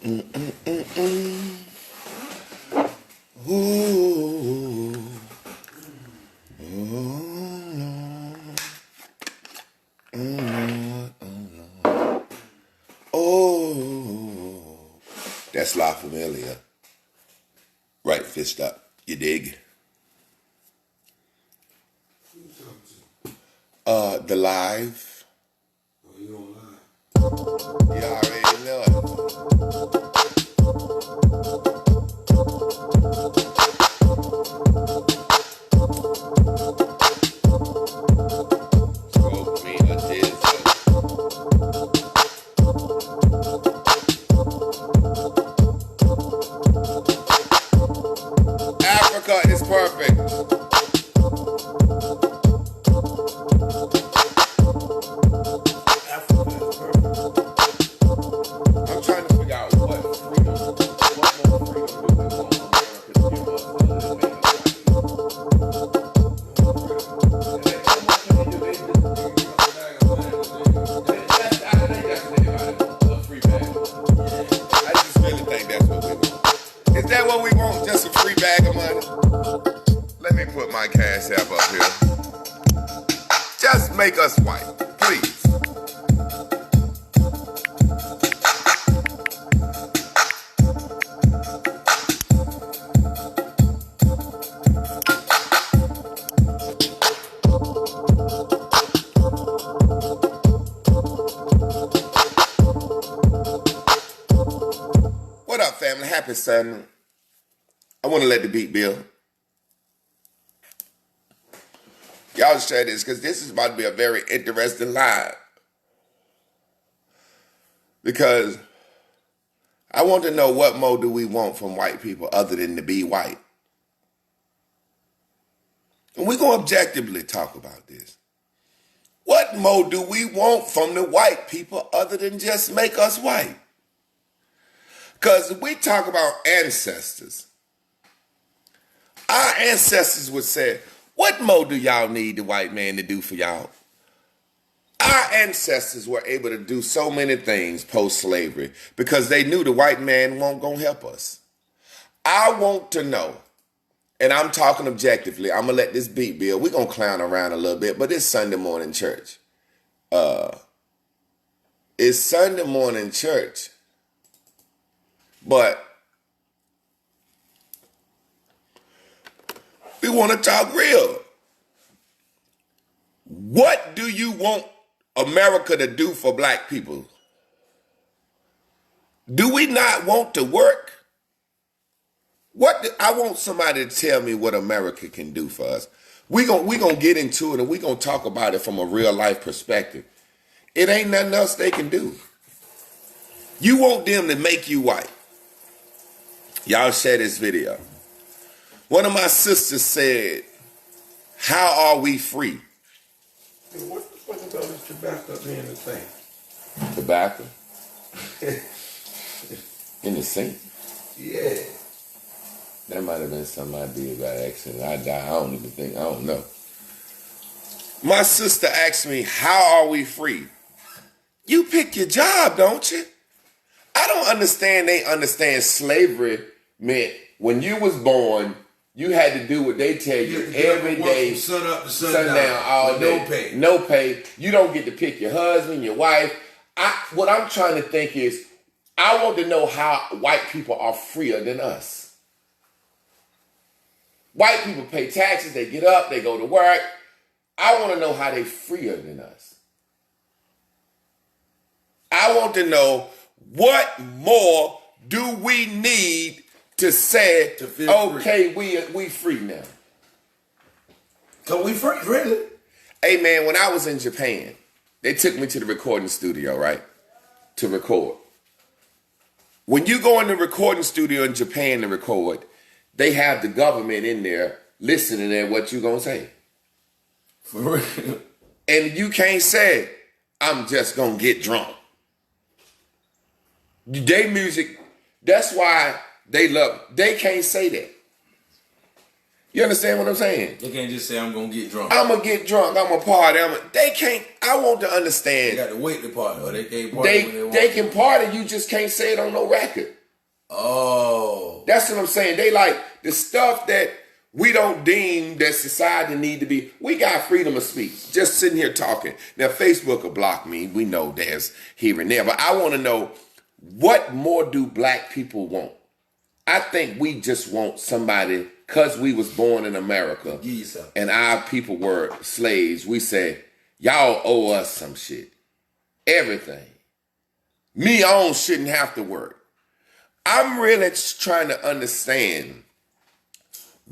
Ooh. Oh, that's La Familia. Right fist up. You dig? The live. Oh, you don't lie. You already know it. Smoke me a dizzle. Africa is perfect. Africa is perfect. I'm trying to figure out what more freedom do we want America to give us other than make us I think that's what they about a free bag. I just really think that's what we want. Is that what we want? Just a free bag of money? Let me put my cash app up here. Just make us white, please. What up, family? Happy Sunday. I want to let the beat build. Y'all share this because this is about to be a very interesting live. Because I want to know what more do we want from white people other than to be white. And we're going to objectively talk about this. What more do we want from the white people other than just make us white? Because we talk about ancestors. Our ancestors would say, what more do y'all need the white man to do for y'all? Our ancestors were able to do so many things post-slavery because they knew the white man wasn't going to help us. I want to know, and I'm talking objectively, I'm going to let this beat build. We're going to clown around a little bit, but it's Sunday morning church. It's Sunday morning church. But we want to talk real. What do you want America to do for black people? Do we not want to work? I want somebody to tell me what America can do for us. We gonna get into it and we're going to talk about it from a real life perspective. It ain't nothing else they can do. You want them to make you white. Y'all share this video. One of my sisters said, how are we free? Hey, what the fuck is all this tobacco being a thing? Tobacco? In the sink? Yeah. That might have been something I did by accident. I don't know. My sister asked me, how are we free? You pick your job, don't you? I don't understand. They understand slavery meant when you was born, you had to do what they tell you every day, from sun up to sundown, all day. No pay. No pay. You don't get to pick your husband, your wife. What I'm trying to think is, I want to know how white people are freer than us. White people pay taxes, they get up, they go to work. I want to know how they freer than us. I want to know what more do we need to say, to feel okay, free. we free now. So we free, really? Hey man, when I was in Japan, they took me to the recording studio, right? To record. When you go in the recording studio in Japan to record, they have the government in there listening at what you gonna say. For real? And you can't say, I'm just gonna get drunk. They music, that's why they can't say that. You understand what I'm saying? They can't just say, I'm going to get drunk. I'm going to get drunk. I'm going to party. They can't. I want to understand. They got to wait to party, or they can't party when they want. They can party. You just can't say it on no record. Oh. That's what I'm saying. They like the stuff that we don't deem that society need to be. We got freedom of speech. Just sitting here talking. Now, Facebook will block me. We know there's here and there. But I want to know, what more do black people want? I think we just want somebody, because we was born in America and our people were slaves, we say, y'all owe us some shit. Everything. Me on shouldn't have to work. I'm really trying to understand,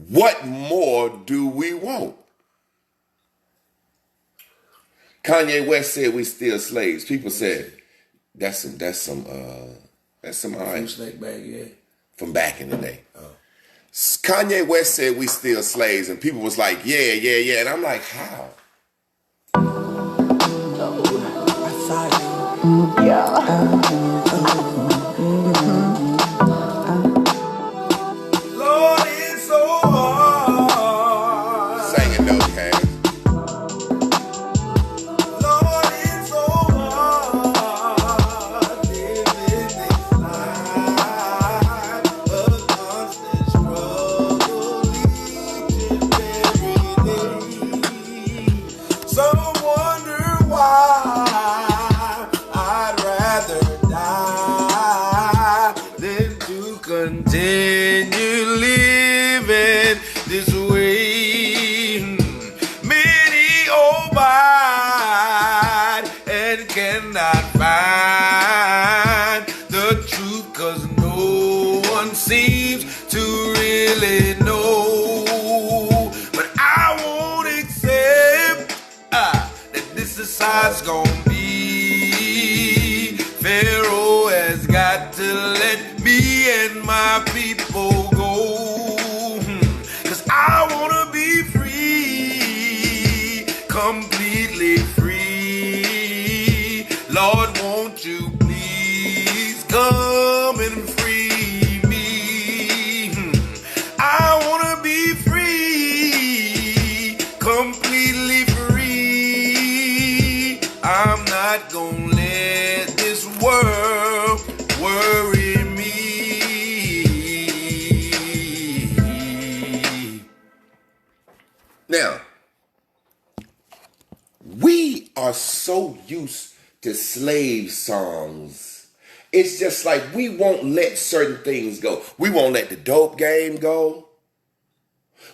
what more do we want? Kanye West said we still slaves. People said that's some all right. Snake bag, yeah. From back in the day. Kanye West said we still slaves, and people was like, yeah. And I'm like, how? Lord, it's so hard. Sing it, no cash. Lord, it's so hard. Living this life of constant struggle each and every day. Some wonder why I'd rather die than to continue living this way. Many abide and cannot find the truth, 'cause no one seems to really know. But I won't accept that this is how it's gonna be. Pharaoh has got to let me and my people go. 'Cause I wanna be free, completely free. Lord, won't you please come and free me? I wanna be free, completely free. I'm not gonna let this world worry me. Now, we are so used to slave songs. It's just like we won't let certain things go. We won't let the dope game go.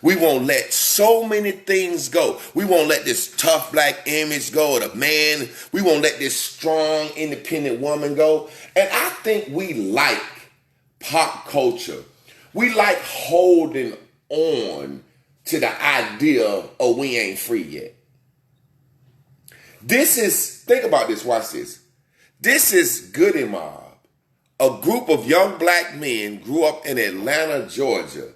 We won't let so many things go. We won't let this tough black image go, or the man. We won't let this strong, independent woman go. And I think we like pop culture. We like holding on to the idea of we ain't free yet. Think about this, watch this. This is Goody Mob. A group of young black men grew up in Atlanta, Georgia,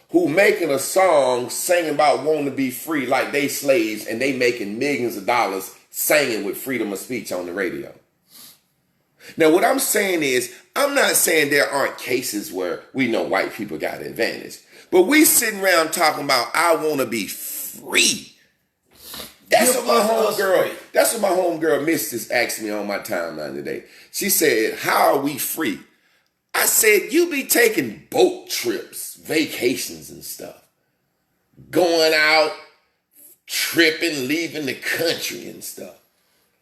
who making a song singing about wanting to be free like they slaves, and they making millions of dollars singing with freedom of speech on the radio. Now, what I'm saying is, I'm not saying there aren't cases where we know white people got an advantage, but we sitting around talking about, I want to be free. That's what my homegirl Mrs. asked me on my timeline today. She said, how are we free? I said, you be taking boat trips, vacations and stuff. Going out, tripping, leaving the country and stuff.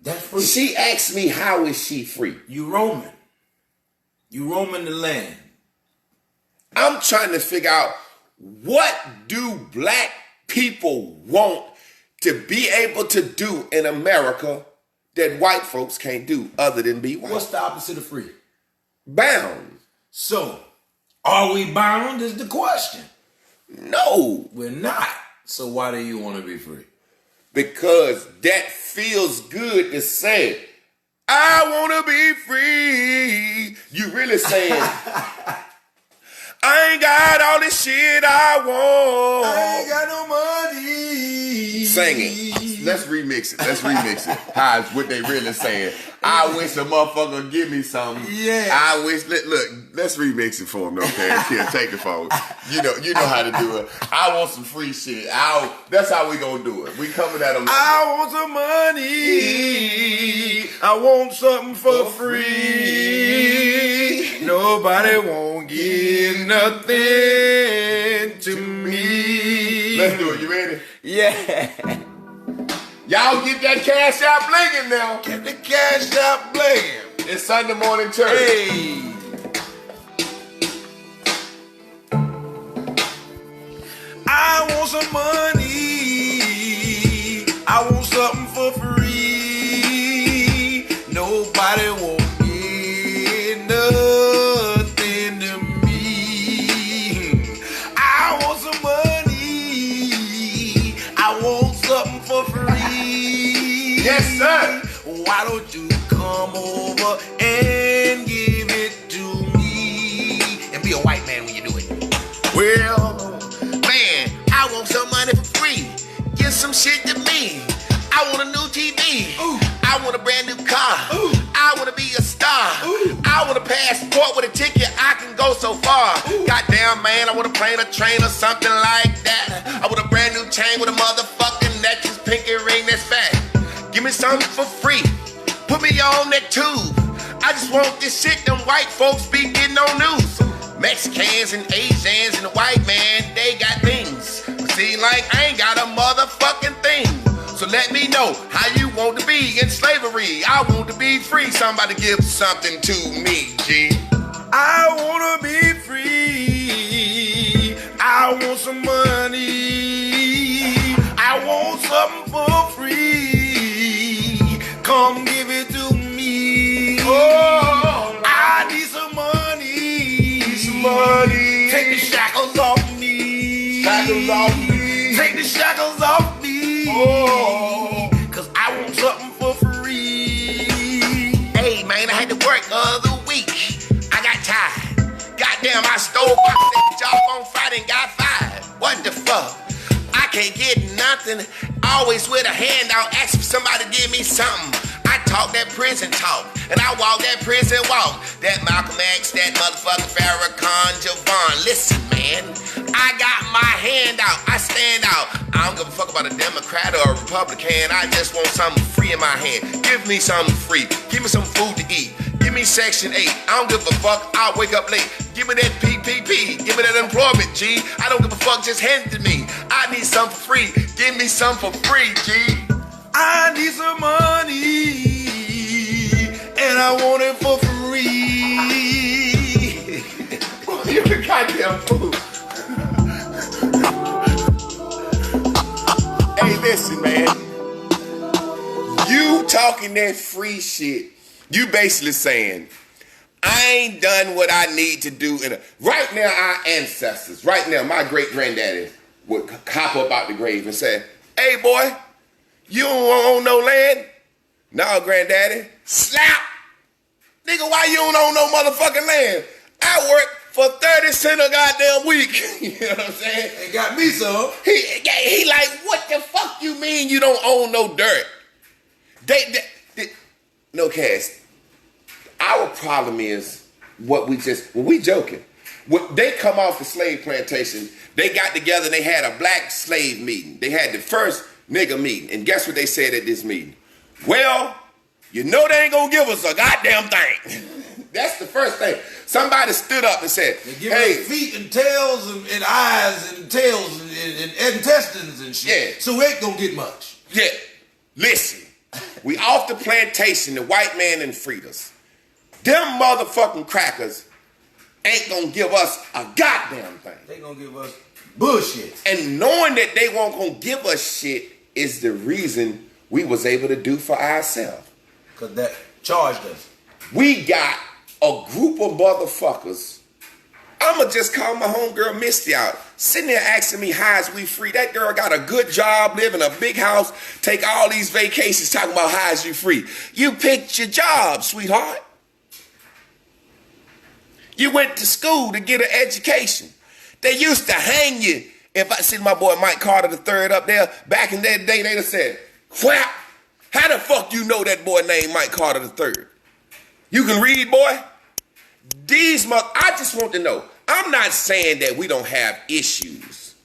That's free. She asked me, how is she free? You roaming. You roaming the land. I'm trying to figure out, what do black people want to be able to do in America that white folks can't do other than be white? What's the opposite of free? Bound. So, are we bound is the question. No. We're not. So why do you want to be free? Because that feels good to say, I want to be free. You really saying, I ain't got all this shit I want. I ain't got no money. Sing it. let's remix it. Let's remix it. How what they really saying. I wish a motherfucker would give me something. Yeah. I wish. Look, let's remix it for him, though, Cass. Here, take it for him. You know how to do it. I want some free shit. That's how we gonna do it. We coming at them. I want some money. I want something for free. Nobody won't give nothing to me. Let's do it. You ready? Yeah. Y'all get that cash out blinking now. Get the cash out playing. It's Sunday morning church. Hey. I want some money. I want something for free. Nobody won't get nothing to me. I want some money. I want something for free. Yes, sir. Why don't you come over and give it to me? And be a white man when you do it. Well, man, I want some money for free. Give some shit to me. I want a new TV. Ooh. I want a brand new car. Ooh. I want to be a star. Ooh. I want a passport with a ticket. I can go so far. Ooh. Goddamn, man, I want a plane, a train, or something like that. I want a brand new chain with a motherfucking necklace, pinky ring that's fat. Give me something for free. Put me on that tube. I just want this shit them white folks be getting on news. Mexicans and Asians and the white man, they got things. But see, like, I ain't got a motherfucking thing. So let me know how you want to be in slavery. I want to be free. Somebody give something to me, G. I wanna be free. I want some money. I want something for free. Come give it to me. Oh, I need some money. some money. Take the shackles off me. Shackles off me. Take the shackles off me. Oh. Cause I want something for free. Hey, man, I had to work the other week. I got tired. Goddamn, I stole my job on Friday and got fired. What the fuck? I can't get nothing. Always with a handout, ask for somebody to give me something. I talk that prison talk, and I walk that prison walk. That Malcolm X, that motherfucking Farrakhan Javon. Listen, man, I got my hand out. I stand out. I don't give a fuck about a Democrat or a Republican. I just want something free in my hand. Give me something free. Give me some food to eat. Give me Section 8. I don't give a fuck. I'll wake up late. Give me that PPP. Give me that employment, G. I don't give a fuck. Just hand it to me. I need something for free. Give me something for free, G. I need some money, and I want it for free. You're a goddamn fool. Hey, listen, man. You talking that free shit, you basically saying, I ain't done what I need to do. Right now, our ancestors, right now, my great-granddaddy would hop up out the grave and say, hey, boy, you don't own no land? No, granddaddy. Slap! Nigga, why you don't own no motherfucking land? I work for 30 cents a goddamn week. You know what I'm saying? They got me some. He like, what the fuck you mean you don't own no dirt? No, Cass. Our problem is when we joking. When they come off the slave plantation, they got together and they had a black slave meeting. They had the first nigga meeting. And guess what they said at this meeting? Well, you know they ain't gonna give us a goddamn thing. That's the first thing. Somebody stood up and said, They give hey, us feet and tails and eyes and tails and intestines and shit. Yeah. So we ain't gonna get much. yeah, listen, we off the plantation, the white man done freed us. Them motherfucking crackers ain't gonna give us a goddamn thing. They gonna give us bullshit. And knowing that they won't gonna give us shit is the reason we was able to do for ourselves. Cause that charged us. We got a group of motherfuckers. I'ma just call my homegirl Misty out. Sitting there asking me how is we free. That girl got a good job, live in a big house, take all these vacations talking about how is you free. You picked your job, sweetheart. You went to school to get an education. They used to hang you. If I see my boy Mike Carter III up there, back in that day, they'd have said, Crap. How the fuck you know that boy named Mike Carter III? You can read, boy? I just want to know. I'm not saying that we don't have issues.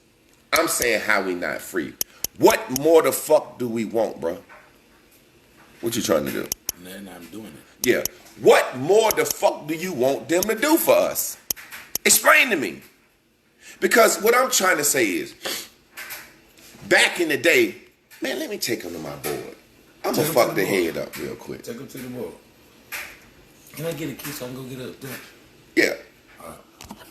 I'm saying how we not free. What more the fuck do we want, bro? What you trying to do? Man, I'm doing it. Yeah. What more the fuck do you want them to do for us? Explain to me. Because what I'm trying to say is, back in the day, man, let me take them to my board. I'm going to fuck the head up real quick. Take them to the board. Can I get a key so I can go get a... Yeah.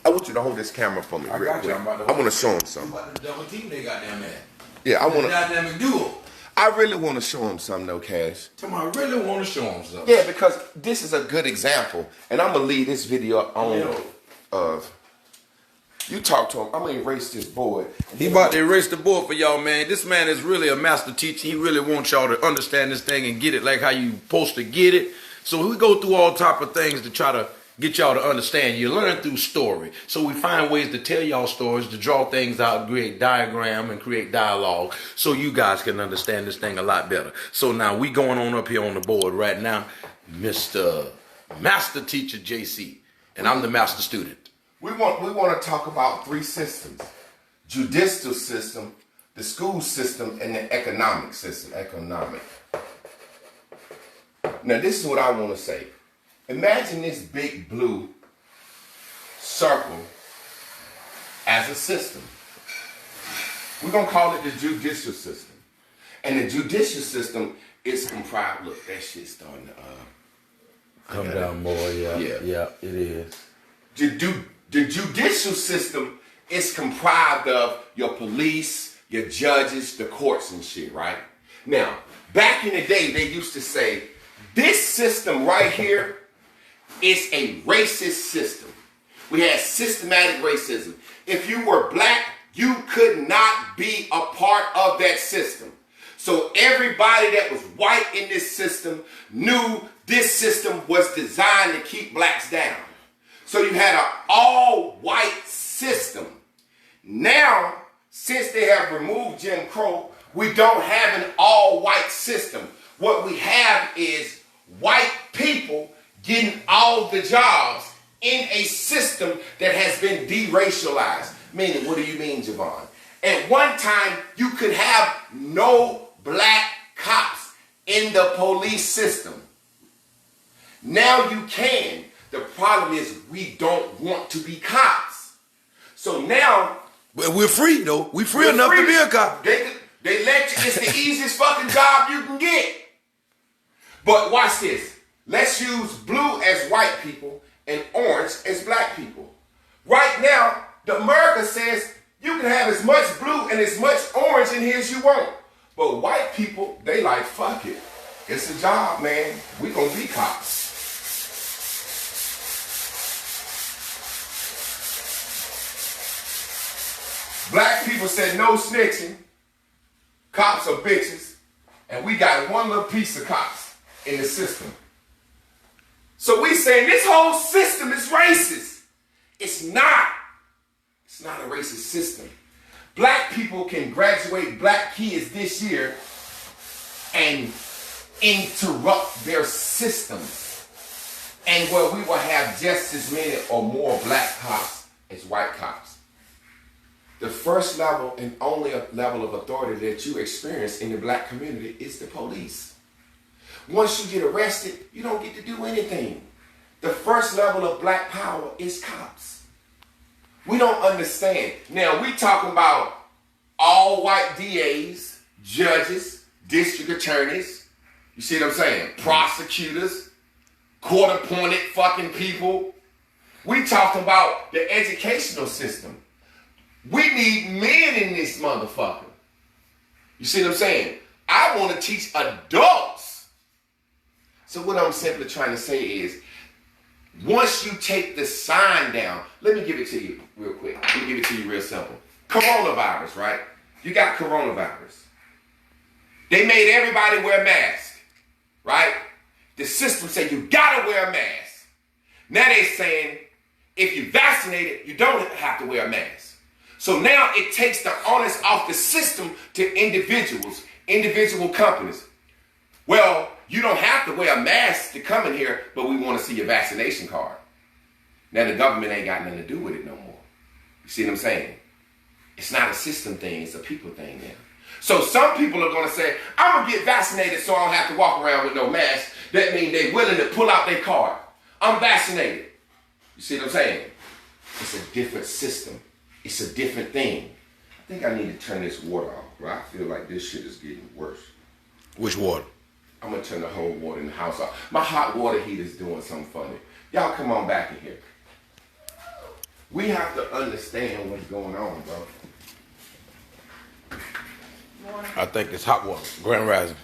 I want you to hold this camera for me real quick. I want to show him something. About the double team they got down there. Yeah, I want to... Dynamic duo. I really want to show him something though, Cash. Tell me, I really want to show him something. Yeah, because this is a good example. And I'm going to leave this video on... You talk to him. I'm going to erase this board. He about to erase the board for y'all, man. This man is really a master teacher. He really wants y'all to understand this thing and get it like how you supposed to get it. So we go through all type of things to try to get y'all to understand. You learn through story. So we find ways to tell y'all stories, to draw things out, create diagram, and create dialogue so you guys can understand this thing a lot better. So now we going on up here on the board right now, Mr. Master Teacher JC, and I'm the master student. We want to talk about three systems: judicial system, the school system, and the economic system. Now, this is what I want to say. Imagine this big blue circle as a system. We're going to call it the judicial system. And the judicial system is comprised... Look, that shit's starting to... Come down more, yeah. Yeah, it is. The judicial system is comprised of your police, your judges, the courts and shit, right? Now, back in the day, they used to say, this system right here is a racist system. We had systematic racism. If you were black, you could not be a part of that system. So everybody that was white in this system knew this system was designed to keep blacks down. So you had an all-white system. Now, since they have removed Jim Crow, we don't have an all-white system. What we have is white people getting all the jobs in a system that has been deracialized. Meaning, what do you mean, Javon? At one time, you could have no black cops in the police system. Now you can. The problem is we don't want to be cops. So now... Well, we're free, though. We're free enough to be a cop. They let you... It's the easiest fucking job you can get. But watch this. Let's use blue as white people and orange as black people. Right now, the America says you can have as much blue and as much orange in here as you want. But white people, they like, fuck it. It's a job, man. We gonna be cops. Black people said no snitching. Cops are bitches. And we got one little piece of cops in the system. So we saying this whole system is racist. It's not. It's not a racist system. Black people can graduate black kids this year and interrupt their systems. And where we will have just as many or more black cops as white cops. The first level and only level of authority that you experience in the black community is the police. Once you get arrested, you don't get to do anything. The first level of black power is cops. We don't understand. Now, we talking about all white DAs, judges, district attorneys, you see what I'm saying? Prosecutors, court-appointed fucking people. We talking about the educational system. We need men in this motherfucker. You see what I'm saying? I want to teach adults. So what I'm simply trying to say is, once you take the sign down, let me give it to you real quick. Let me give it to you real simple. Coronavirus, right? You got coronavirus. They made everybody wear a mask, right? The system said you gotta wear a mask. Now they're saying if you're vaccinated, you don't have to wear a mask. So now it takes the onus off the system to individuals. Individual companies. Well, you don't have to wear a mask to come in here, but we want to see your vaccination card. Now the government ain't got nothing to do with it no more. You see what I'm saying? It's not a system thing, it's a people thing now. So some people are going to say, I'm going to get vaccinated so I don't have to walk around with no mask. That means they're willing to pull out their card. I'm vaccinated. You see what I'm saying? It's a different system. It's a different thing. I think I need to turn this water off, bro. I feel like this shit is getting worse. Which water? I'm going to turn the whole water in the house off. My hot water heater is doing something funny. Y'all come on back in here. We have to understand what's going on, bro. I think it's hot water. Grand Rising.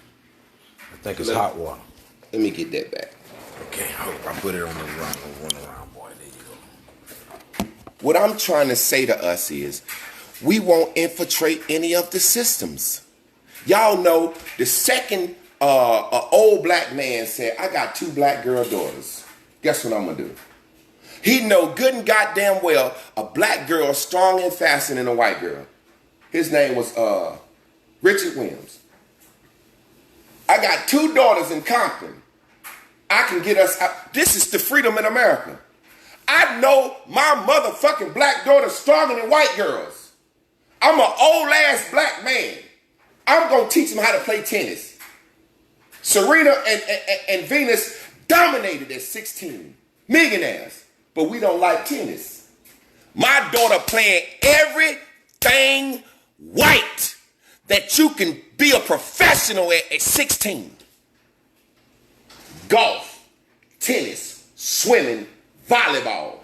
I think it's hot water. Let me get that back. Okay, I put it on the round, boy. There you go. What I'm trying to say to us is, we won't infiltrate any of the systems. Y'all know the second an old black man said, I got 2 black girl daughters. Guess what I'm gonna do? He know good and goddamn well a black girl strong and faster than a white girl. His name was Richard Williams. I got 2 daughters in Compton. I can get us out. This is the freedom in America. I know my motherfucking black daughter's stronger than white girls. I'm an old ass black man. I'm gonna teach them how to play tennis. Serena and Venus dominated at 16. Millionaires. But we don't like tennis. My daughter playing everything white that you can be a professional at 16. Golf, tennis, swimming, volleyball.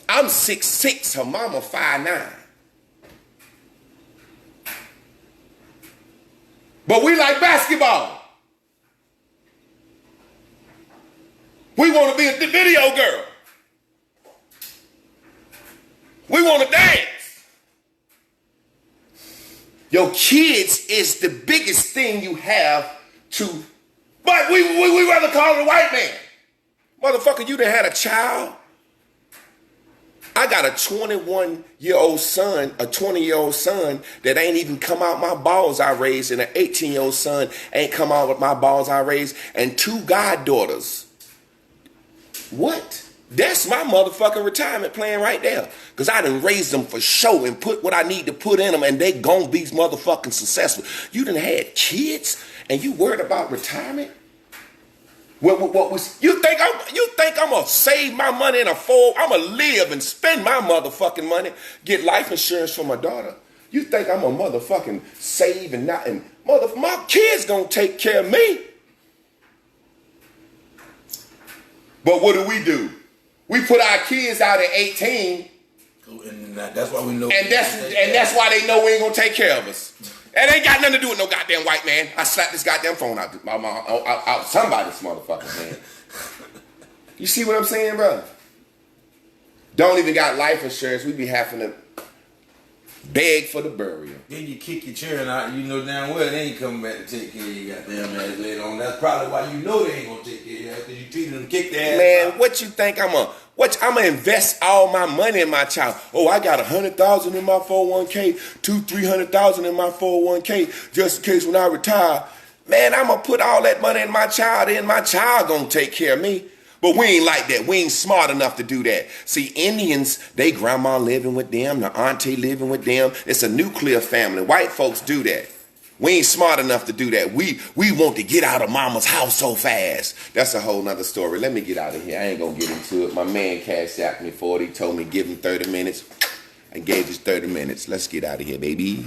I'm 6'6", her mama 5'9". But we like basketball. We want to be a video girl. We want to dance. Your kids is the biggest thing you have to, but we rather call it a white man. Motherfucker, you done had a child. I got a 21-year-old son, a 20-year-old son that ain't even come out my balls I raised, and an 18-year-old son ain't come out with my balls I raised, and 2 goddaughters. What? That's my motherfucking retirement plan right there. Because I done raised them for show and put what I need to put in them, and they gon' be motherfucking successful. You done had kids and you worried about retirement? What was you think I'm gonna save my money in a I'm gonna live and spend my motherfucking money, get life insurance for my daughter? You think I'm gonna motherfucking save and not, and my kids gonna take care of me? But what do? We put our kids out at 18, and that's why we know. And that's why they know we ain't gonna take care of us. It ain't got nothing to do with no goddamn white man. I slapped this goddamn phone out somebody's motherfucking man. You see what I'm saying, bro? Don't even got life insurance. We be having to beg for the burial. Then you kick your children out, you know damn well they ain't coming back to take care of your goddamn ass later on. That's probably why you know they ain't gonna take care of your ass, because you treated them, kick their ass Man, out. what you think I'm gonna invest all my money in my child? Oh, I got 100,000 in my 401k, 300,000 in my 401k, just in case when I retire. Man, I'm gonna put all that money in my child, and my child gonna take care of me. But we ain't like that. We ain't smart enough to do that. See, Indians, they grandma living with them, the auntie living with them. It's a nuclear family. White folks do that. We ain't smart enough to do that. We want to get out of mama's house so fast. That's a whole nother story. Let me get out of here. I ain't gonna get into it. My man cashed out me 40, told me give him 30 minutes. I gave his 30 minutes. Let's get out of here, baby.